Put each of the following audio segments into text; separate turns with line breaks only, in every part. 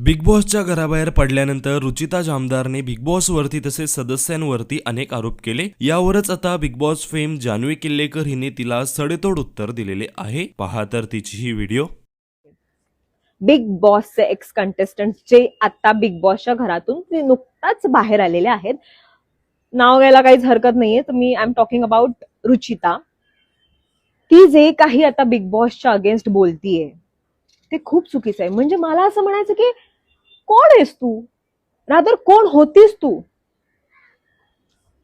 Big बॉसच्या घराबाहेर पडल्यानंतर रुचिता जामदारने बिग बॉसवरती तसेच सदस्यांवरती अनेक आरोप केले। यावरच आता Bigg Boss fame Janhavi Killekar हिने तिला सडेतोड उत्तर दिलेले आहे। पहा तर तिची ही व्हिडिओ।
बिग बॉसचे एक्स कंटेस्टंट जे आता बिग बॉसच्या घरातून ते नुकताच बाहेर आलेले आहेत, नाव घ्यायला काहीच हरकत नाहीये। तर मी I am talking about Ruchita. ती जे काही आता बिग बॉसच्या अगेन्स्ट बोलतीये ते खूप चुकीचं आहे। म्हणजे मला असं म्हणायचं की कोण आहेस तू, रादर कोण होतीस तू?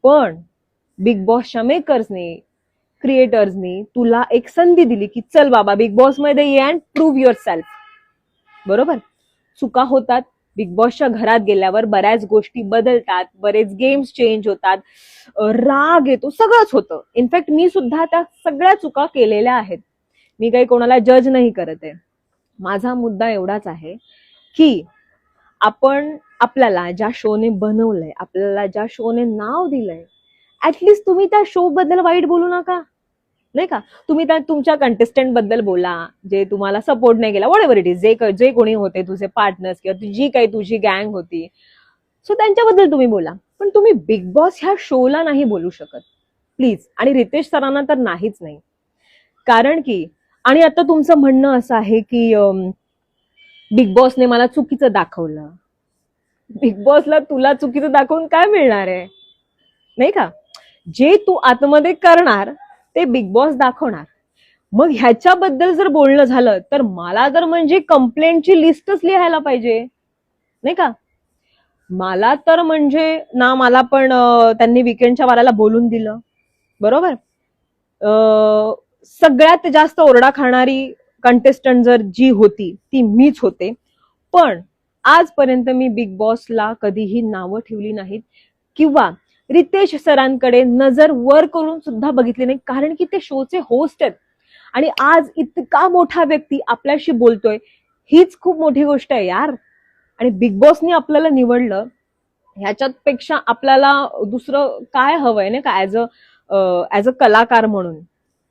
पण बिग बॉसच्या मेकर्सने, क्रिएटर्सने तुला एक संधी दिली की चल बाबा बिग बॉस मध्ये ये अँड प्रूव्ह युअर सेल्फ। बरोबर, चुका होतात। बिग बॉसच्या घरात गेल्यावर बऱ्याच गोष्टी बदलतात, बरेच गेम्स चेंज होतात, राग येतो, सगळंच होतं। इनफॅक्ट मी सुद्धा त्या सगळ्या चुका केलेल्या आहेत। मी काही कोणाला जज नाही करत आहे। माझा मुद्दा एवढाच आहे की आपण आपल्याला ज्या शोने बनवलंय, आपल्याला ज्या शोने नाव दिलंय, ऍटलिस्ट तुम्ही त्या शो बद्दल वाईट बोलू नका, नाही का? तुम्ही त्या तुमच्या कंटेस्टंट बद्दल बोला जे तुम्हाला सपोर्ट नाही केला, व्हॉट एव्हर इट इज, जे कोणी होते तुझे पार्टनर्स किंवा जी काही तुझी गँग होती, सो त्यांच्याबद्दल तुम्ही बोला। पण तुम्ही बिग बॉस ह्या शोला नाही बोलू शकत, प्लीज। आणि रितेश सरांना तर नाहीच नाही। कारण की आणि आता तुमचं म्हणणं असं आहे की बिग बॉसने मला चुकीचं दाखवलं। बिग बॉसला तुला चुकीचं दाखवून काय मिळणार आहे, नाही का? जे तू आतमध्ये करणार ते बिग बॉस दाखवणार। मग ह्याच्याबद्दल जर बोलणं झालं तर मला तर म्हणजे कंप्लेंटची लिस्टच लिहायला पाहिजे, नाही का? मला तर म्हणजे ना, मला पण त्यांनी विकेंडच्या वाराला बोलून दिलं, बरोबर। सगळ्यात जास्त ओरडा खाणारी कंटेस्टंट जर जी होती ती मीच होते। पण आजपर्यंत मी बिग बॉसला कधीही नावं ठेवली नाहीत किंवा रितेश सरांकडे नजर वर करून सुद्धा बघितली नाही, कारण की ते शोचे होस्ट आहेत। आणि आज इतका मोठा व्यक्ती आपल्याशी बोलतोय, हीच खूप मोठी गोष्ट आहे यार। आणि बिग बॉसने आपल्याला निवडलं, ह्याच्यापेक्षा आपल्याला दुसरं काय हवंय, नाही का? ऍज अ कलाकार म्हणून।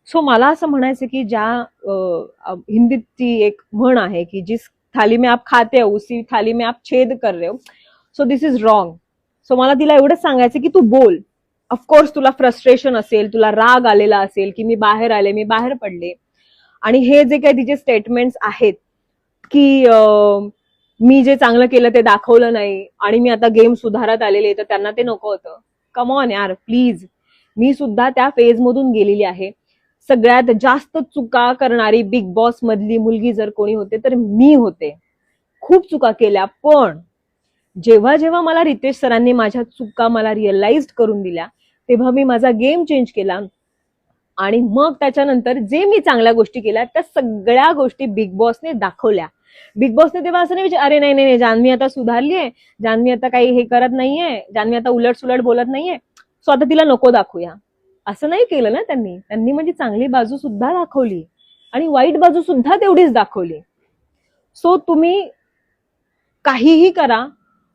सो मला असं म्हणायचं की ज्या हिंदीत ती एक म्हण आहे की जिस थाली में आप खाते हो उसी थाली में आप छेद कर रहे हो, so this is wrong. So मला तिला एवढंच सांगायचं की तू बोल। ऑफकोर्स तुला फ्रस्ट्रेशन असेल, तुला राग आलेला असेल की मी बाहेर आले, मी बाहेर पडले, आणि हे जे काही तिचे स्टेटमेंट्स आहेत की मी जे चांगलं केलं ते दाखवलं नाही आणि मी आता गेम सुधारत आलेले, तर त्यांना ते नको होतं। कम ऑन यार, प्लीज। मी सुद्धा त्या फेज मधून गेलेली आहे। सगळ्यात जास्त चुका करणारी बिग बॉस मधली मुलगी जर कोणी होते तर मी होते। खूप चुका केल्या, पण जेव्हा जेव्हा मला रितेश सरांनी माझ्या चुका मला रिअलाइज करून दिल्या, तेव्हा मी माझा गेम चेंज केला। आणि मग त्याच्यानंतर जे मी चांगल्या गोष्टी केल्या त्या सगळ्या गोष्टी बिग बॉसने दाखवल्या। बिग बॉसने तेव्हा असं नाही विचार, अरे नाही नाही जान्हवी आता सुधारलीये, जान्हवी आता काही हे करत नाहीये, जान्हवी आता उलट सुलट बोलत नाहीये, सो आता तिला नको दाखवूया, असं नाही केलं ना त्यांनी म्हणजे चांगली बाजू सुद्धा दाखवली आणि वाईट बाजू सुद्धा तेवढीच दाखवली। सो तुम्ही काहीही करा,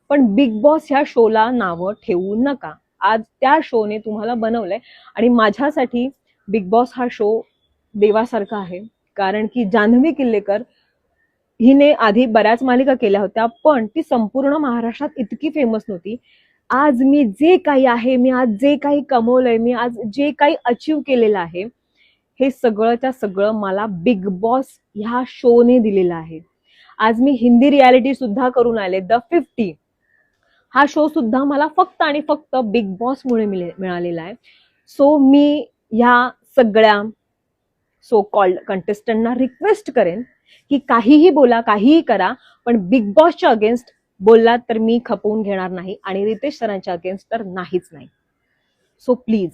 पण बिग बॉस ह्या शोला नावं ठेवू नका। आज त्या शोने तुम्हाला बनवलंय आणि माझ्यासाठी बिग बॉस हा शो देवासारखा आहे। कारण की जान्हवी किल्लेकर हिने आधी बऱ्याच मालिका केल्या होत्या, पण ती संपूर्ण महाराष्ट्रात इतकी फेमस नव्हती। आज मी जे काही आहे, मी आज जे काही कमवलंय, मी आज जे काही अचीव केलेलं आहे, हे सगळंच्या सगळं मला बिग बॉस ह्या शोने दिलेलं आहे। आज मी हिंदी रियालिटी सुद्धा करून आले, द 50। हा शो सुद्धा मला फक्त आणि फक्त बिग बॉस मुळे मिळालेला आहे। सो मी ह्या सगळ्या सो कॉल्ड कंटेस्टंटना रिक्वेस्ट करेन की काहीही बोला, काहीही करा, पण बिग बॉसच्या अगेन्स्ट बोललात तर मी खपवून घेणार नाही आणि रितेश सरांच्या अगेन्स्ट तर नाहीच नाही। So please